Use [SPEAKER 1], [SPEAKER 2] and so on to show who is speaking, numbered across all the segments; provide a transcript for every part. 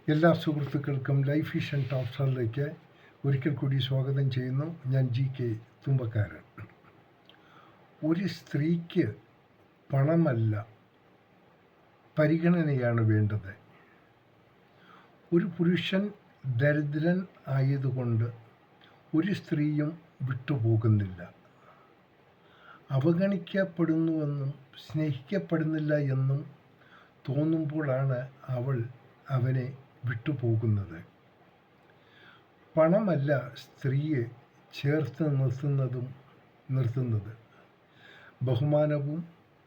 [SPEAKER 1] എല്ലാ സുഹൃത്തുക്കൾക്കും life vision ടോക്സിലേക്ക് ഒരിക്കൽ കൂടി സ്വാഗതം ചെയ്യുന്നു. ഞാൻ GK തുമ്പക്കാരൻ. ഒരു സ്ത്രീക്ക് പണമല്ല പരിഗണനയാണ് വേണ്ടത്. ഒരു പുരുഷൻ ദരിദ്രൻ ആയതുകൊണ്ട് ഒരു സ്ത്രീയും വിട്ടുപോകുന്നില്ല. അവഗണിക്കപ്പെടുന്നുവെന്നും സ്നേഹിക്കപ്പെടുന്നില്ല എന്നും തോന്നുമ്പോഴാണ് അവൾ അവനെ വിട്ടുപോകുന്നത്. പണമല്ല സ്ത്രീയെ ചേർത്ത് നിർത്തുന്നത്. ബഹുമാനവും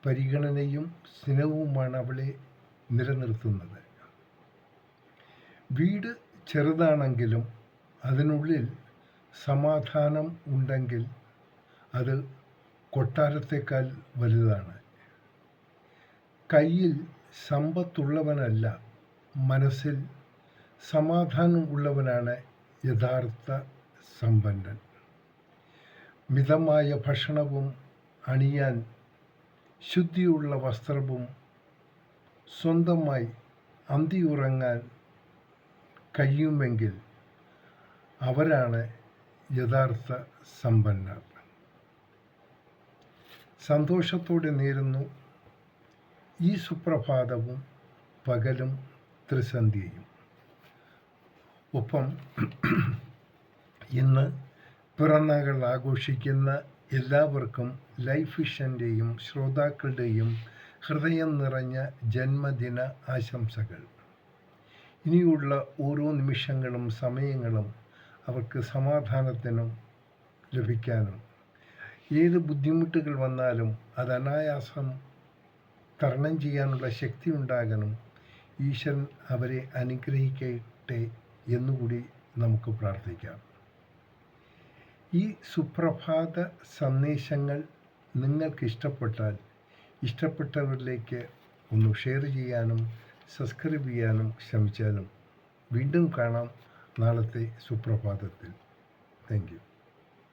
[SPEAKER 1] പരിഗണനയും സ്നേഹവുമാണ് അവളെ നിലനിർത്തുന്നത്. വീട് ചെറുതാണെങ്കിലും അതിനുള്ളിൽ സമാധാനം ഉണ്ടെങ്കിൽ അത് കൊട്ടാരത്തേക്കാൾ വലുതാണ്. കയ്യിൽ സമ്പത്തുള്ളവനല്ല, മനസ്സിൽ സമാധാനം ഉള്ളവനാണ് യഥാർത്ഥ സമ്പന്നൻ. മിതമായ ഭക്ഷണവും അണിയാൻ ശുദ്ധിയുള്ള വസ്ത്രവും സ്വന്തമായി അന്തിയുറങ്ങാൻ കഴിയുമെങ്കിൽ അവരാണ് യഥാർത്ഥ സമ്പന്നർ. സന്തോഷത്തോടെ നേരുന്നു ഈ സുപ്രഭാതവും പകലും ത്രിസന്ധ്യയും. ഒപ്പം ഇന്ന് പിറന്നാൾ ആഘോഷിക്കുന്ന എല്ലാവർക്കും ലൈഫ് വിഷൻ്റെയും ശ്രോതാക്കളുടെയും ഹൃദയം നിറഞ്ഞ ജന്മദിന ആശംസകൾ. ഇനിയുള്ള ഓരോ നിമിഷങ്ങളും സമയങ്ങളും അവർക്ക് സമാധാനത്തിനും ലഭിക്കാനും ഏത് ബുദ്ധിമുട്ടുകൾ വന്നാലും അത് അനായാസം തരണം ചെയ്യാനുള്ള ശക്തി ഉണ്ടാകാനും ഈശ്വരൻ അവരെ അനുഗ്രഹിക്കട്ടെ എന്നുകൂടി നമുക്ക് പ്രാർത്ഥിക്കാം. ഈ സുപ്രഭാത സന്ദേശങ്ങൾ നിങ്ങൾക്ക് ഇഷ്ടപ്പെട്ടവരിലേക്ക് ഒന്ന് ഷെയർ ചെയ്യാനും സബ്സ്ക്രൈബ് ചെയ്യാനും ശ്രമിച്ചാലും വീണ്ടും കാണാം നാളത്തെ സുപ്രഭാതത്തിൽ. Thank you.